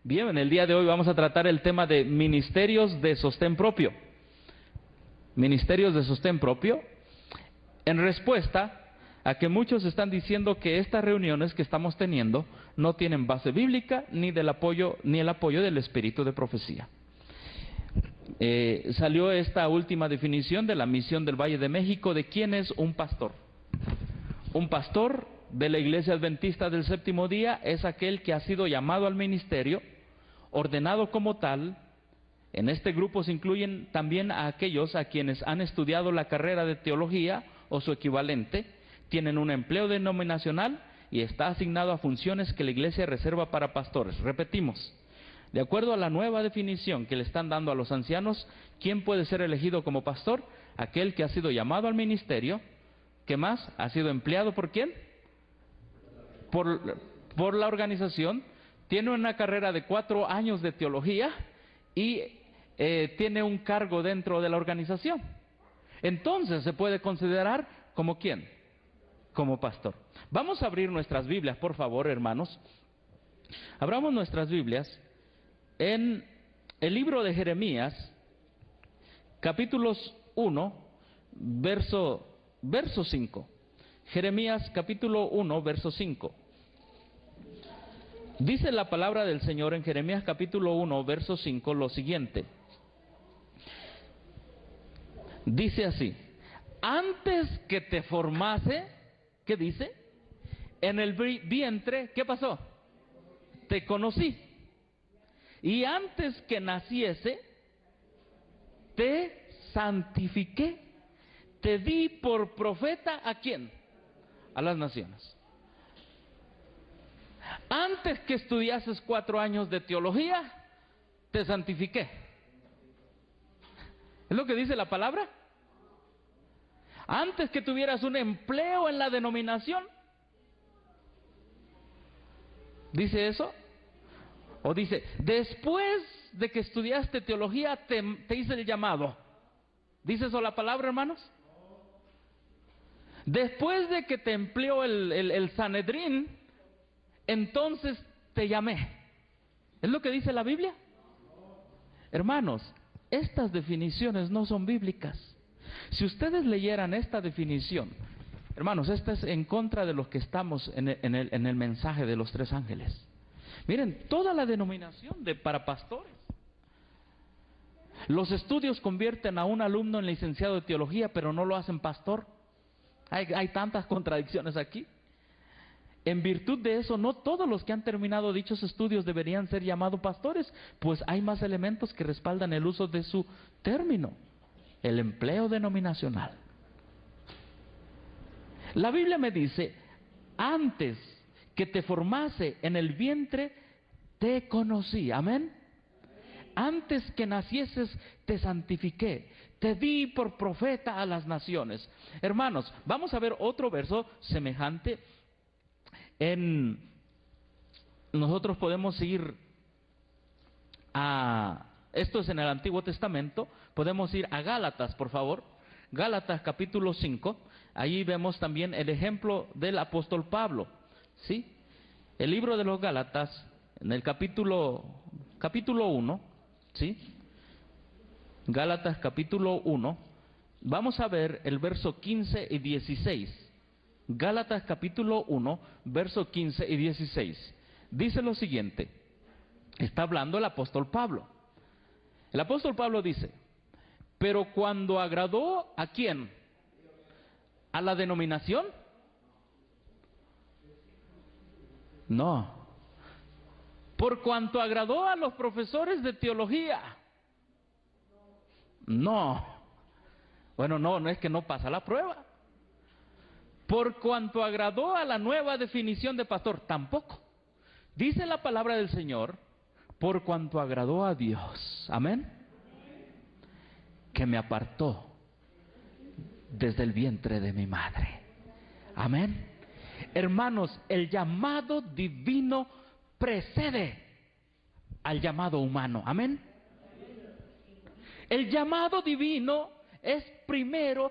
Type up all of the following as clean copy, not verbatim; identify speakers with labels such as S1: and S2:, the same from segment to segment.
S1: Bien, en el día de hoy vamos a tratar el tema de ministerios de sostén propio. Ministerios de sostén propio, en respuesta a que muchos están diciendo que estas reuniones que estamos teniendo no tienen base bíblica ni el apoyo del espíritu de profecía. Salió esta última definición de la misión del Valle de México de quién es un pastor. Un pastor de la Iglesia Adventista del Séptimo Día es aquel que ha sido llamado al ministerio, ordenado como tal. En este grupo se incluyen también a aquellos a quienes han estudiado la carrera de teología o su equivalente, tienen un empleo denominacional y está asignado a funciones que la Iglesia reserva para pastores. Repetimos, de acuerdo a la nueva definición que le están dando a los ancianos, ¿quién puede ser elegido como pastor? Aquel que ha sido llamado al ministerio. ¿Qué más? ¿Ha sido empleado por quién? Por la organización. Tiene una carrera de 4 años de teología y tiene un cargo dentro de la organización. Entonces se puede considerar como ¿quién? Como pastor. Vamos a abrir nuestras Biblias, por favor, hermanos. Abramos nuestras Biblias en el libro de Jeremías, capítulos 1, verso 5. Jeremías capítulo 1, verso 5. Dice la palabra del Señor en Jeremías capítulo 1, verso 5 lo siguiente. Dice así: antes que te formase, ¿qué dice? En el vientre, ¿qué pasó? Te conocí. Y antes que naciese, te santifiqué. Te di por profeta, ¿a quién? A las naciones. Antes que estudiases 4 años de teología, te santifiqué. ¿Es lo que dice la palabra? Antes que tuvieras un empleo en la denominación, ¿dice eso? O dice, después de que estudiaste teología, te hice el llamado. ¿Dice eso la palabra, hermanos? Después de que te empleó el Sanedrín, entonces te llamé. ¿Es lo que dice la Biblia? Hermanos, estas definiciones no son bíblicas. Si ustedes leyeran esta definición, hermanos, esta es en contra de los que estamos en el mensaje de los 3 ángeles. Miren, toda la denominación para pastores. Los estudios convierten a un alumno en licenciado de teología, pero no lo hacen pastor. Hay tantas contradicciones aquí. En virtud de eso, no todos los que han terminado dichos estudios deberían ser llamados pastores, pues hay más elementos que respaldan el uso de su término, el empleo denominacional. La Biblia me dice, antes que te formase en el vientre, te conocí. Amén. Antes que nacieses, te santifiqué. Te di por profeta a las naciones. Hermanos, vamos a ver otro verso semejante. Nosotros podemos ir esto es en el Antiguo Testamento, podemos ir a Gálatas, por favor. Gálatas capítulo 5, ahí vemos también el ejemplo del apóstol Pablo, ¿sí? El libro de los Gálatas, en el capítulo 1, ¿sí? Gálatas capítulo 1, vamos a ver el verso 15 y 16. Gálatas capítulo 1, verso 15 y 16. Dice lo siguiente. Está hablando el apóstol Pablo. El apóstol Pablo dice, pero cuando agradó ¿a quién? ¿A la denominación? No. Por cuanto agradó a los profesores de teología. No. Bueno, no es que no pasa la prueba. Por cuanto agradó a la nueva definición de pastor, tampoco. Dice la palabra del Señor, por cuanto agradó a Dios, amén, que me apartó desde el vientre de mi madre. Amén. Hermanos, el llamado divino precede al llamado humano. Amén. El llamado divino es primero,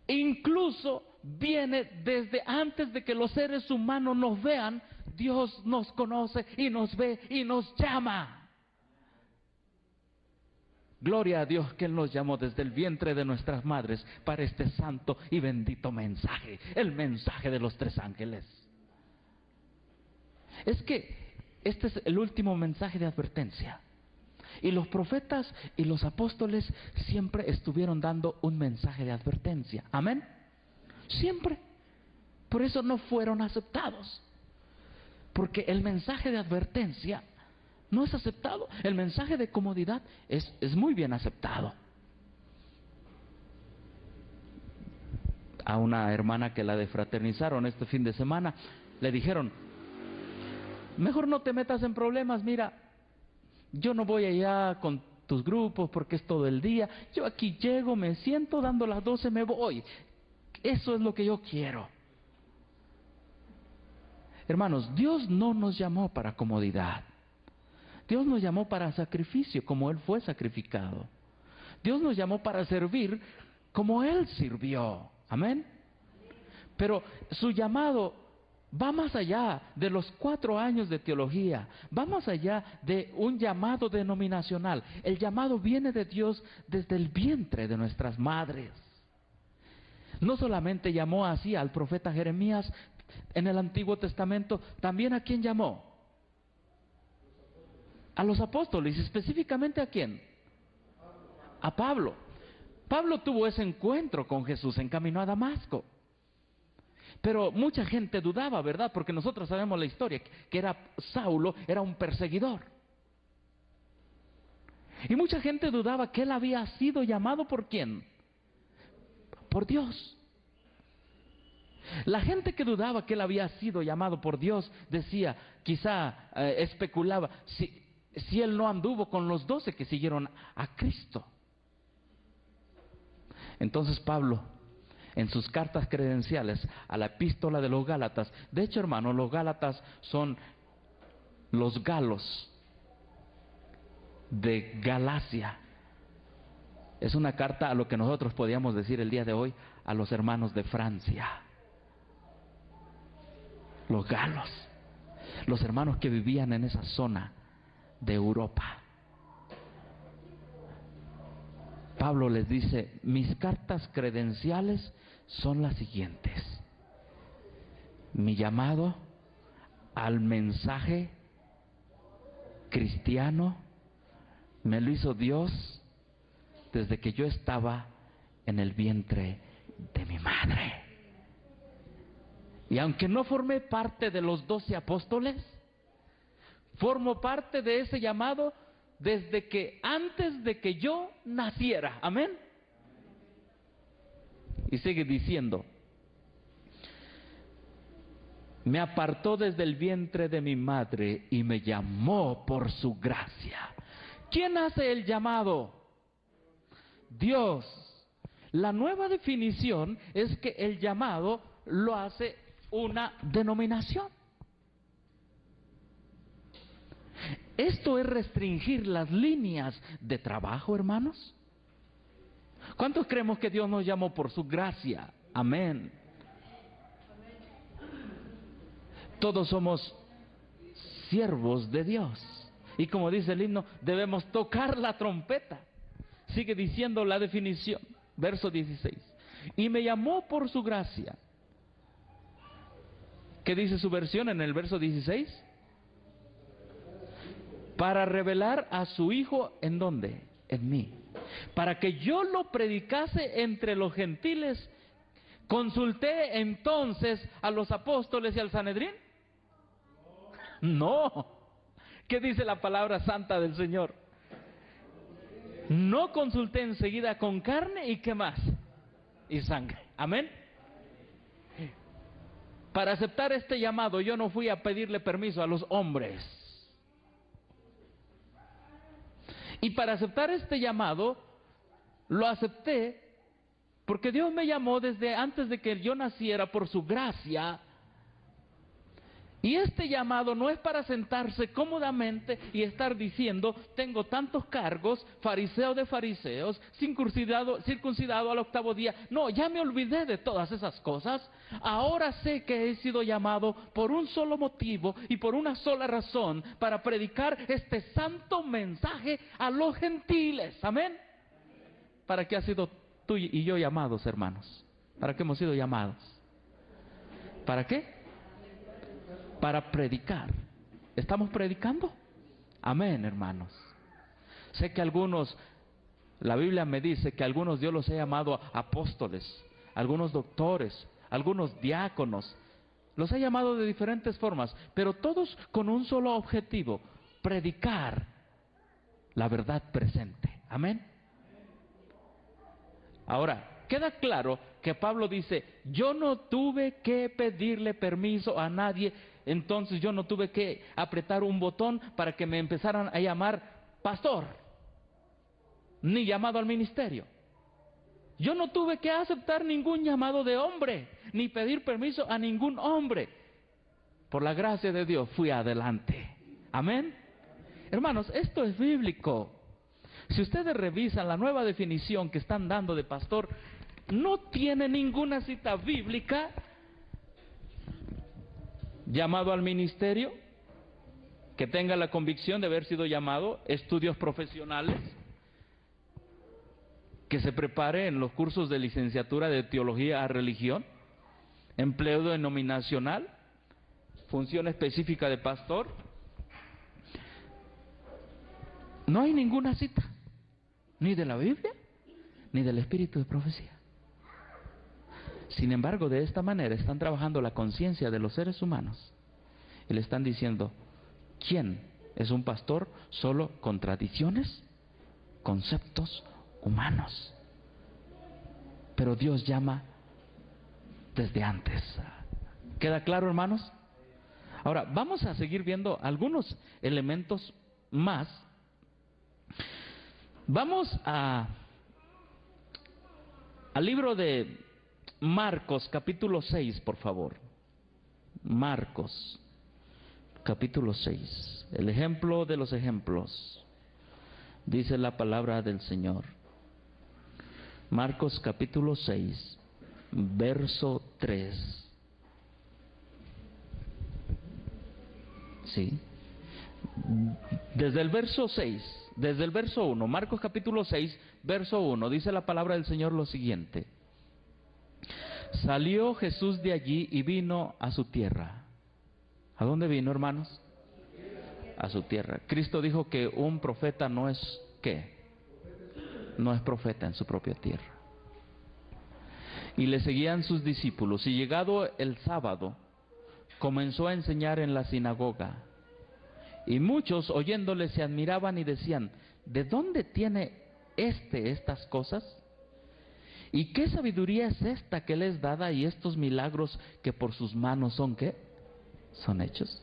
S1: incluso viene desde antes de que los seres humanos nos vean. Dios nos conoce y nos ve y nos llama. Gloria a Dios que Él nos llamó desde el vientre de nuestras madres para este santo y bendito mensaje, el mensaje de los 3 ángeles. Es que este es el último mensaje de advertencia. Y los profetas y los apóstoles siempre estuvieron dando un mensaje de advertencia. Amén. Siempre. Por eso no fueron aceptados. Porque el mensaje de advertencia no es aceptado. El mensaje de comodidad es muy bien aceptado. A una hermana que la defraternizaron este fin de semana, le dijeron: mejor no te metas en problemas, mira, yo no voy allá con tus grupos porque es todo el día. Yo aquí llego, me siento, dando las 12 me voy. Eso es lo que yo quiero. Hermanos, Dios no nos llamó para comodidad. Dios nos llamó para sacrificio, como Él fue sacrificado. Dios nos llamó para servir, como Él sirvió. Amén. Pero su llamado va más allá de los 4 años de teología, va más allá de un llamado denominacional. El llamado viene de Dios desde el vientre de nuestras madres. No solamente llamó así al profeta Jeremías en el Antiguo Testamento, también ¿a quién llamó? A los apóstoles. ¿Específicamente a quién? A Pablo. Pablo tuvo ese encuentro con Jesús en camino a Damasco. Pero mucha gente dudaba, ¿verdad? Porque nosotros sabemos la historia, que era Saulo, era un perseguidor. Y mucha gente dudaba que él había sido llamado ¿por quién? Por Dios. La gente que dudaba que él había sido llamado por Dios decía, quizá especulaba, si él no anduvo con los 12 que siguieron a Cristo. Entonces Pablo, en sus cartas credenciales a la epístola de los Gálatas, de hecho, hermanos, los Gálatas son los galos de Galacia. Es una carta a lo que nosotros podríamos decir el día de hoy a los hermanos de Francia. Los galos, los hermanos que vivían en esa zona de Europa. Pablo les dice: mis cartas credenciales son las siguientes. Mi llamado al mensaje cristiano me lo hizo Dios desde que yo estaba en el vientre de mi madre. Y aunque no formé parte de los 12 apóstoles, formo parte de ese llamado desde que antes de que yo naciera. Amén. Y sigue diciendo: me apartó desde el vientre de mi madre y me llamó por su gracia. ¿Quién hace el llamado? Dios. La nueva definición es que el llamado lo hace una denominación. ¿Esto es restringir las líneas de trabajo, hermanos? ¿Cuántos creemos que Dios nos llamó por su gracia? Amén. Todos somos siervos de Dios. Y como dice el himno, debemos tocar la trompeta. Sigue diciendo la definición, verso 16. Y me llamó por su gracia. ¿Qué dice su versión en el verso 16? Para revelar a su Hijo, ¿en dónde? En mí. Para que yo lo predicase entre los gentiles. ¿Consulté entonces a los apóstoles y al Sanedrín? No. ¿Qué dice la palabra santa del Señor? No consulté enseguida con carne y ¿qué más? Y sangre. Amén. Para aceptar este llamado yo no fui a pedirle permiso a los hombres. Y para aceptar este llamado lo acepté porque Dios me llamó desde antes de que yo naciera por su gracia. Y este llamado no es para sentarse cómodamente y estar diciendo, tengo tantos cargos, fariseo de fariseos, circuncidado al 8º día. No, ya me olvidé de todas esas cosas. Ahora sé que he sido llamado por un solo motivo y por una sola razón, para predicar este santo mensaje a los gentiles. Amén. ¿Para qué has sido tú y yo llamados, hermanos? ¿Para qué hemos sido llamados? ¿Para qué? Para predicar. ¿Estamos predicando? Amén, hermanos. Sé que algunos, la Biblia me dice que algunos Dios los ha llamado apóstoles, algunos doctores, algunos diáconos. Los ha llamado de diferentes formas, pero todos con un solo objetivo: predicar la verdad presente. Amén. Ahora, queda claro que Pablo dice, yo no tuve que pedirle permiso a nadie, entonces yo no tuve que apretar un botón para que me empezaran a llamar pastor, ni llamado al ministerio. Yo no tuve que aceptar ningún llamado de hombre, ni pedir permiso a ningún hombre. Por la gracia de Dios fui adelante. Amén. Hermanos, esto es bíblico. Si ustedes revisan la nueva definición que están dando de pastor, no tiene ninguna cita bíblica. Llamado al ministerio, que tenga la convicción de haber sido llamado, estudios profesionales, que se prepare en los cursos de licenciatura de teología a religión, empleo denominacional, función específica de pastor. No hay ninguna cita, ni de la Biblia, ni del espíritu de profecía. Sin embargo, de esta manera están trabajando la conciencia de los seres humanos y le están diciendo, ¿quién es un pastor? Solo con tradiciones, conceptos humanos. Pero Dios llama desde antes. ¿Queda claro, hermanos? Ahora, vamos a seguir viendo algunos elementos más. Vamos al libro de Marcos, capítulo 6, por favor. Marcos, capítulo 6. El ejemplo de los ejemplos. Dice la palabra del Señor. Marcos, capítulo 6, verso 3. Sí. Desde el verso 6, desde el verso 1, Marcos capítulo 6, verso 1, dice la palabra del Señor lo siguiente. Salió Jesús de allí y vino a su tierra. ¿A dónde vino, hermanos? A su tierra. Cristo dijo que un profeta no es, ¿qué? No es profeta en su propia tierra. Y le seguían sus discípulos. Y llegado el sábado, comenzó a enseñar en la sinagoga. Y muchos oyéndole se admiraban y decían, ¿de dónde tiene estas cosas? ¿Y qué sabiduría es esta que le es dada y estos milagros que por sus manos son qué? Son hechos.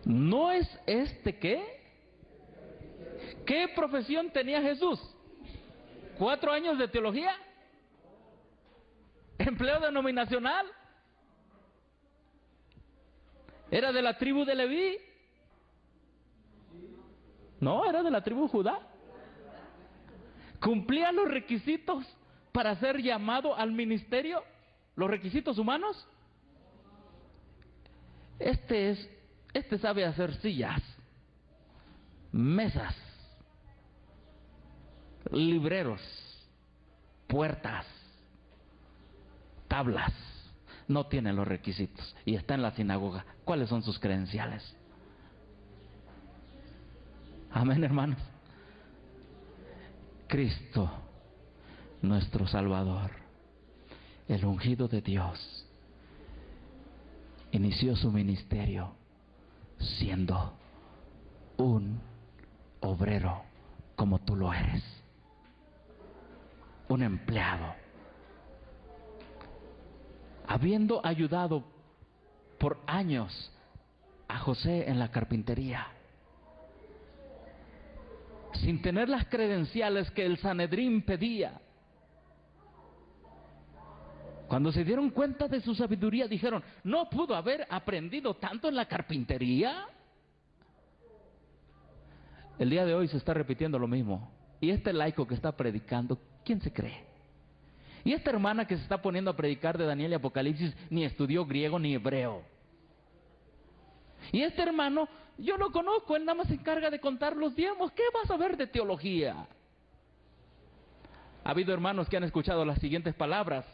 S1: ¿No es qué? ¿Qué profesión tenía Jesús? 4 años de teología, empleo denominacional, era de la tribu de Leví, no, era de la tribu de Judá, cumplía los requisitos para ser llamado al ministerio, los requisitos humanos. Este sabe hacer sillas, mesas, libreros, puertas, tablas. No tiene los requisitos y está en la sinagoga. ¿Cuáles son sus credenciales? Amén, hermanos. Cristo, nuestro Salvador, el ungido de Dios, inició su ministerio siendo un obrero como tú lo eres, un empleado, habiendo ayudado por años a José en la carpintería, sin tener las credenciales que el Sanedrín pedía. Cuando se dieron cuenta de su sabiduría, dijeron, ¿no pudo haber aprendido tanto en la carpintería? El día de hoy se está repitiendo lo mismo. Y este laico que está predicando, ¿quién se cree? Y esta hermana que se está poniendo a predicar de Daniel y Apocalipsis, ni estudió griego ni hebreo. Y este hermano, yo lo conozco, él nada más se encarga de contar los diezmos. ¿Qué vas a ver de teología? Ha habido hermanos que han escuchado las siguientes palabras.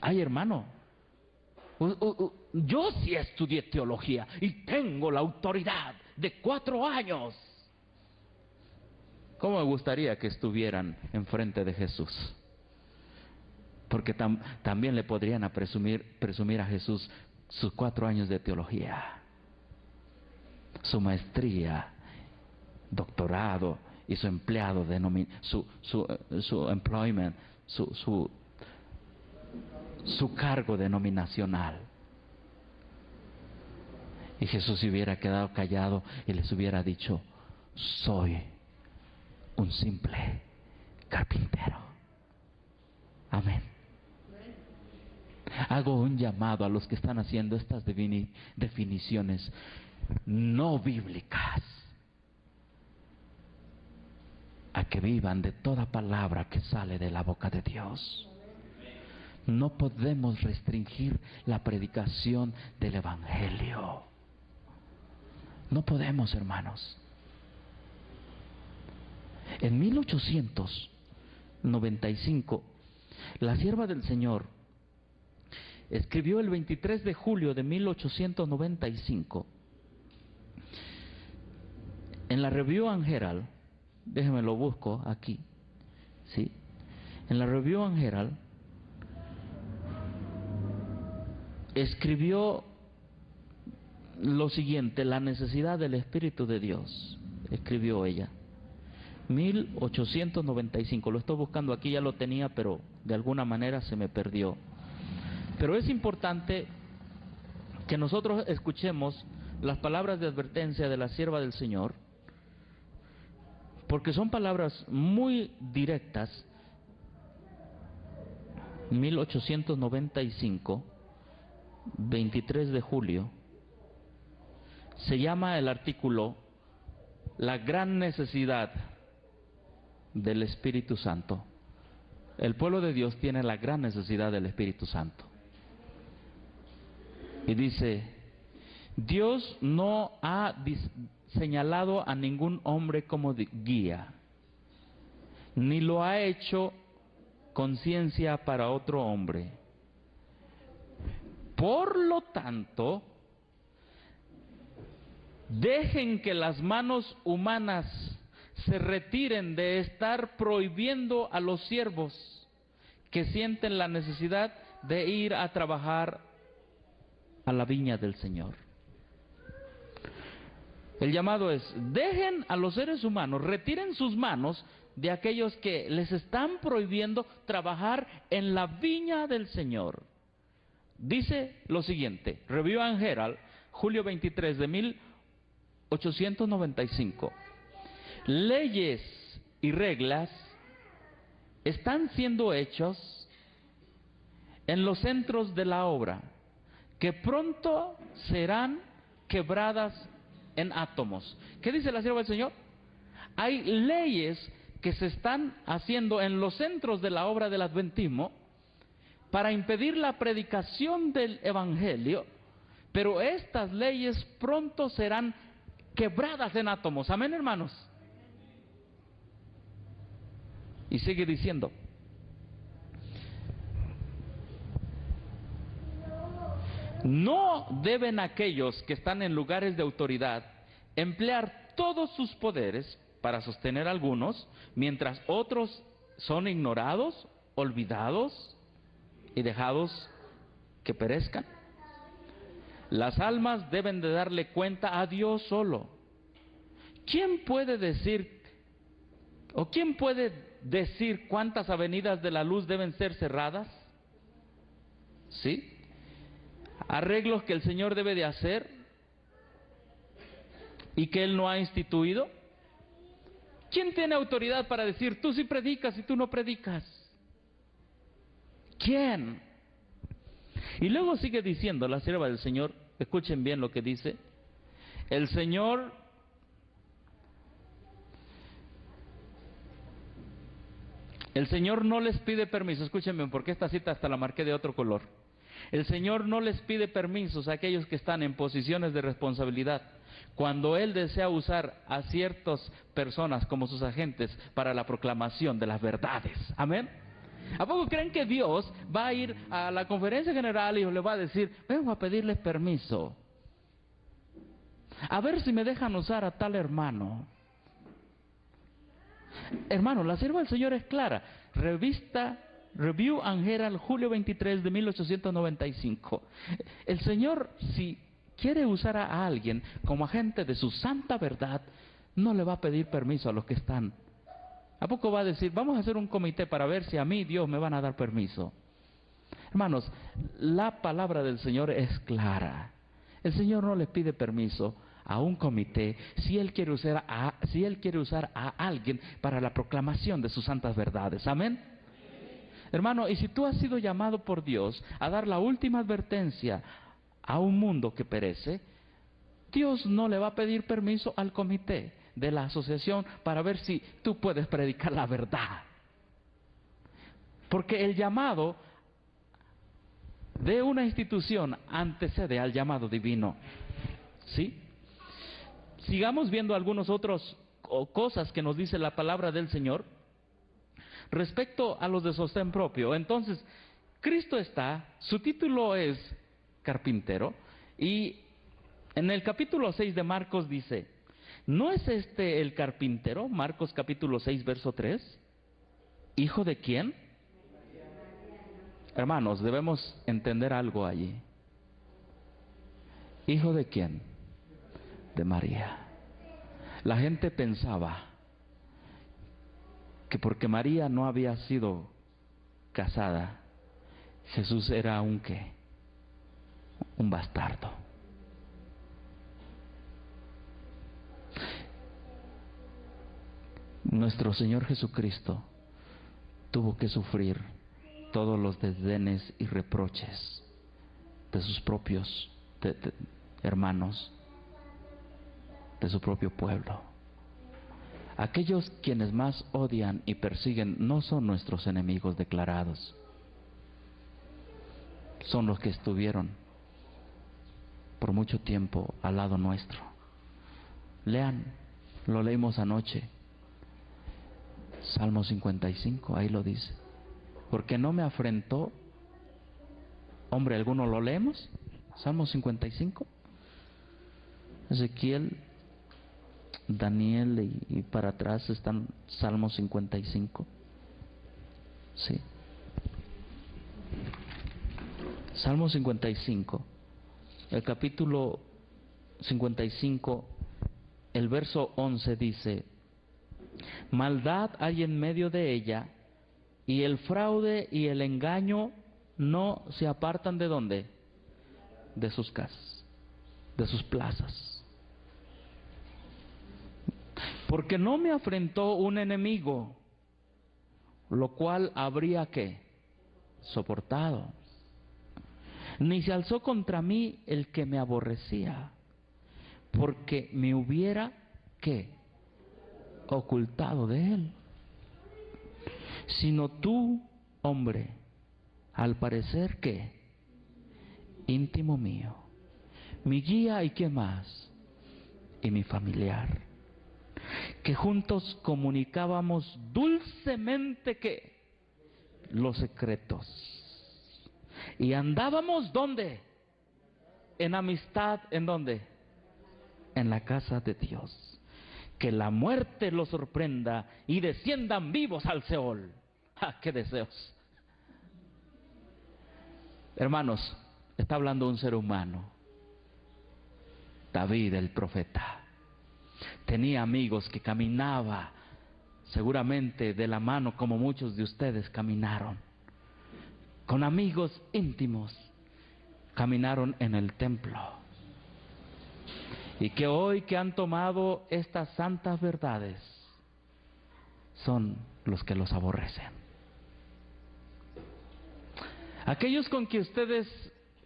S1: Ay, hermano, yo sí estudié teología y tengo la autoridad de 4 años. ¿Cómo me gustaría que estuvieran enfrente de Jesús? Porque también le podrían presumir a Jesús sus 4 años de teología, su maestría, doctorado y su empleado, su employment, su cargo denominacional. Y Jesús se hubiera quedado callado y les hubiera dicho, soy un simple carpintero. Amén. Hago un llamado a los que están haciendo estas definiciones no bíblicas, a que vivan de toda palabra que sale de la boca de Dios. No podemos restringir la predicación del Evangelio. No podemos, hermanos. En 1895, la sierva del Señor escribió el 23 de julio de 1895 en la Review and Herald. Déjeme lo busco aquí, ¿sí? En la Review and Herald escribió lo siguiente: la necesidad del Espíritu de Dios. Escribió ella, 1895. Lo estoy buscando aquí, ya lo tenía, pero de alguna manera se me perdió. Pero es importante que nosotros escuchemos las palabras de advertencia de la sierva del Señor, porque son palabras muy directas. 1895, 23 de julio, se llama el artículo La gran necesidad del Espíritu Santo. El pueblo de Dios tiene la gran necesidad del Espíritu Santo. Y dice, Dios no ha señalado a ningún hombre como guía, ni lo ha hecho conciencia para otro hombre. Por lo tanto, dejen que las manos humanas se retiren de estar prohibiendo a los siervos que sienten la necesidad de ir a trabajar a la viña del Señor. El llamado es, dejen a los seres humanos, retiren sus manos de aquellos que les están prohibiendo trabajar en la viña del Señor. Dice lo siguiente, Review and Herald, julio 23 de 1895. Leyes y reglas están siendo hechos en los centros de la obra, que pronto serán quebradas en átomos. ¿Qué dice la sierva del Señor? Hay leyes que se están haciendo en los centros de la obra del adventismo para impedir la predicación del Evangelio, pero estas leyes pronto serán quebradas en átomos. Amén, hermanos. Y sigue diciendo, no deben aquellos que están en lugares de autoridad emplear todos sus poderes para sostener a algunos, mientras otros son ignorados, olvidados y dejados que perezcan. Las almas deben de darle cuenta a Dios solo. ¿Quién puede decir cuántas avenidas de la luz deben ser cerradas? ¿Sí? Arreglos que el Señor debe de hacer y que Él no ha instituido. ¿Quién tiene autoridad para decir, tú sí predicas y tú no predicas? ¿Quién? Y luego sigue diciendo la sierva del Señor, escuchen bien lo que dice, el Señor no les pide permiso, escuchen bien, porque esta cita hasta la marqué de otro color. El Señor no les pide permisos a aquellos que están en posiciones de responsabilidad cuando Él desea usar a ciertas personas como sus agentes para la proclamación de las verdades. Amén. ¿A poco creen que Dios va a ir a la conferencia general y le va a decir, vengo a pedirles permiso, a ver si me dejan usar a tal hermano? Hermano, la sierva del Señor es clara. Revista Review and Herald, julio 23 de 1895. El Señor, si quiere usar a alguien como agente de su santa verdad, no le va a pedir permiso a los que están. ¿A poco va a decir, vamos a hacer un comité para ver si a mí, Dios, me van a dar permiso? Hermanos, la palabra del Señor es clara. El Señor no le pide permiso a un comité si Él quiere usar a alguien para la proclamación de sus santas verdades. Amén. Hermano, y si tú has sido llamado por Dios a dar la última advertencia a un mundo que perece, Dios no le va a pedir permiso al comité de la asociación para ver si tú puedes predicar la verdad. Porque el llamado de una institución antecede al llamado divino. ¿Sí? Sigamos viendo algunas otras cosas que nos dice la palabra del Señor respecto a los de sostén propio. Entonces, Cristo su título es carpintero, y en el capítulo 6 de Marcos dice, ¿no es este el carpintero? Marcos capítulo 6, verso 3. ¿Hijo de quién? Hermanos, debemos entender algo allí. ¿Hijo de quién? De María. La gente pensaba que porque María no había sido casada, Jesús era un ¿qué? Un bastardo. Nuestro Señor Jesucristo tuvo que sufrir todos los desdenes y reproches de sus propios hermanos, de su propio pueblo. Aquellos quienes más odian y persiguen no son nuestros enemigos declarados, son los que estuvieron por mucho tiempo al lado nuestro. Lean, lo leímos anoche, Salmo 55, ahí lo dice. Porque no me afrentó hombre alguno. ¿Lo leemos? Salmo 55. Ezequiel, Daniel y para atrás están Salmo 55. Sí. Salmo 55, el capítulo 55, el verso 11 dice, maldad hay en medio de ella, y el fraude y el engaño no se apartan ¿de dónde? De sus casas, de sus plazas. Porque no me afrentó un enemigo, lo cual habría ¿qué? Soportado. Ni se alzó contra mí el que me aborrecía, porque me hubiera ¿qué? Ocultado de él. Sino tú, hombre, al parecer ¿qué? Íntimo mío, mi guía y qué más, y mi familiar, que juntos comunicábamos dulcemente ¿qué? Los secretos, y andábamos ¿dónde? En amistad, ¿en dónde? En la casa de Dios. Que la muerte los sorprenda y desciendan vivos al Seol. ¡Ah, qué deseos! Hermanos, está hablando un ser humano. David el profeta tenía amigos que caminaba seguramente de la mano como muchos de ustedes caminaron. Con amigos íntimos caminaron en el templo. Y que hoy que han tomado estas santas verdades son los que los aborrecen. Aquellos con que ustedes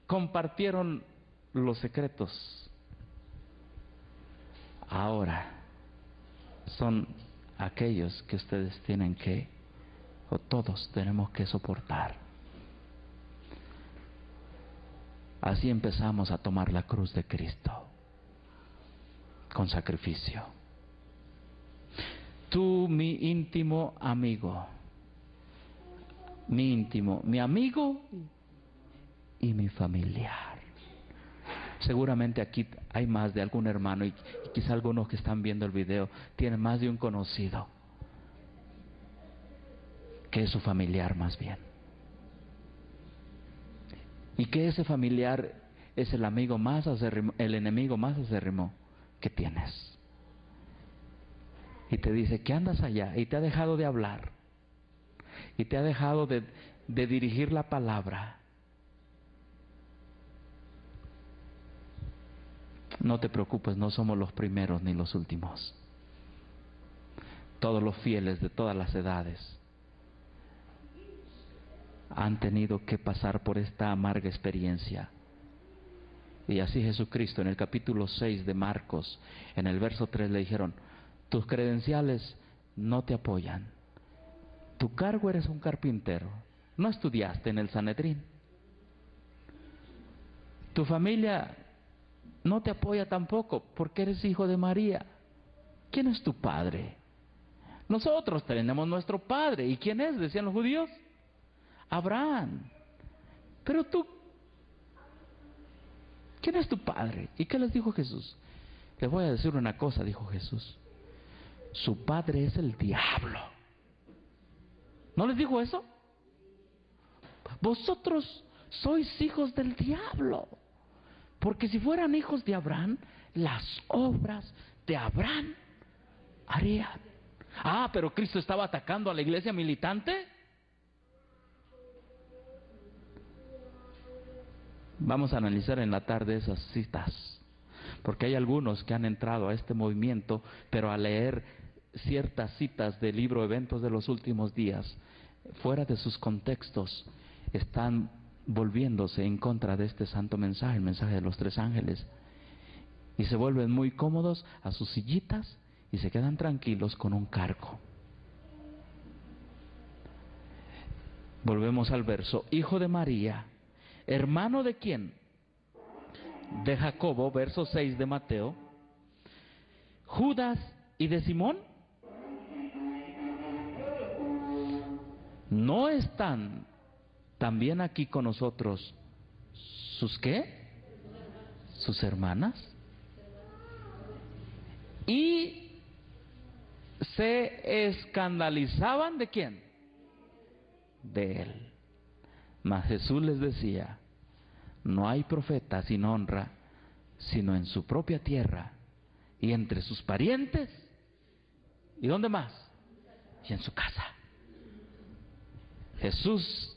S1: compartieron los secretos, ahora son aquellos que ustedes tienen que, o todos tenemos que soportar. Así empezamos a tomar la cruz de Cristo, con sacrificio. Tú, mi íntimo amigo, mi amigo y mi familiar. Seguramente aquí hay más de algún hermano y quizá algunos que están viendo el video tienen más de un conocido que es su familiar más bien. Y que ese familiar es el amigo más acérrimo, el enemigo más acérrimo que tienes. Y te dice que andas allá y te ha dejado de hablar y te ha dejado de dirigir la palabra. No te preocupes, no somos los primeros ni los últimos. Todos los fieles de todas las edades han tenido que pasar por esta amarga experiencia. Y así Jesucristo en el capítulo 6 de Marcos, en el verso 3 le dijeron: tus credenciales no te apoyan. Tu cargo, eres un carpintero. No estudiaste en el Sanedrín. Tu familia no te apoya tampoco porque eres hijo de María. ¿Quién es tu padre? Nosotros tenemos nuestro padre. ¿Y quién es? Decían los judíos. Abraham. Pero tú, ¿quién es tu padre? ¿Y qué les dijo Jesús? Les voy a decir una cosa, dijo Jesús. Su padre es el diablo. ¿No les dijo eso? Vosotros sois hijos del diablo. Porque si fueran hijos de Abraham, las obras de Abraham harían. Ah, pero Cristo estaba atacando a la iglesia militante. Vamos a analizar en la tarde esas citas, porque hay algunos que han entrado a este movimiento, pero al leer ciertas citas del libro Eventos de los Últimos Días, fuera de sus contextos, están volviéndose en contra de este santo mensaje, el mensaje de los tres ángeles, y se vuelven muy cómodos a sus sillitas y se quedan tranquilos con un cargo. Volvemos al verso: hijo de María, hermano de quién? De Jacobo, verso 6 de Mateo. Judas y de Simón. ¿No están también aquí con nosotros sus qué? Sus hermanas. Y se escandalizaban de quién? De él. Mas Jesús les decía: no hay profeta sin honra sino en su propia tierra y entre sus parientes. ¿Y dónde más? Y en su casa. Jesús,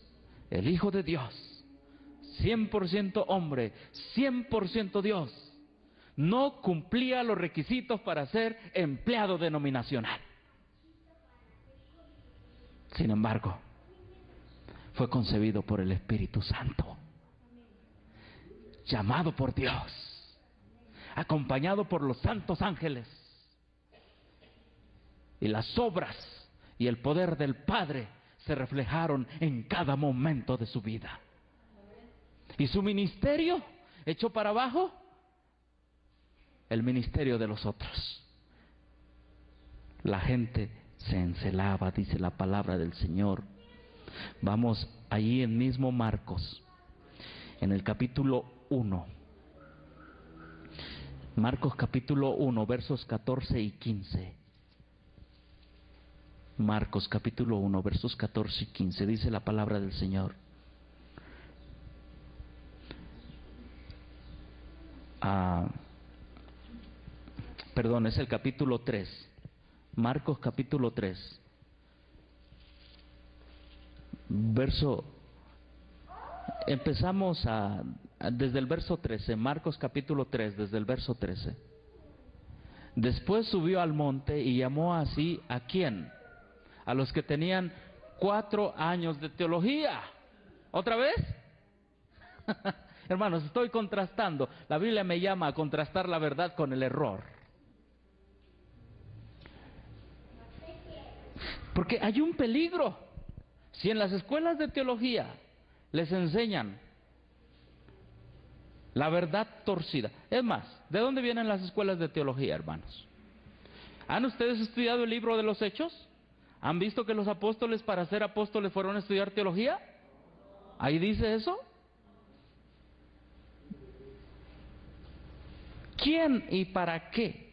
S1: el Hijo de Dios, 100% hombre, 100% Dios, no cumplía los requisitos para ser empleado denominacional. Sin embargo, fue concebido por el Espíritu Santo, llamado por Dios, acompañado por los santos ángeles, y las obras y el poder del Padre se reflejaron en cada momento de su vida. Y su ministerio echó para abajo el ministerio de los otros. La gente se encelaba, dice la palabra del Señor. Vamos allí en mismo Marcos, en el capítulo 1. Marcos capítulo 1, versos 14 y 15. Marcos capítulo 1, versos 14 y 15, dice la palabra del Señor. Perdón, es el capítulo 3. Marcos capítulo 3. Empezamos desde el verso 13, Marcos capítulo 3, desde el verso 13. Después subió al monte y llamó así ¿a quién? A los que tenían 4 años de teología. ¿Otra vez? Hermanos, estoy contrastando. La Biblia me llama a contrastar la verdad con el error. Porque hay un peligro. Si en las escuelas de teología les enseñan la verdad torcida. Es más, ¿de dónde vienen las escuelas de teología, hermanos? ¿Han ustedes estudiado el libro de los Hechos? ¿Han visto que los apóstoles para ser apóstoles fueron a estudiar teología? ¿Ahí dice eso? ¿Quién y para qué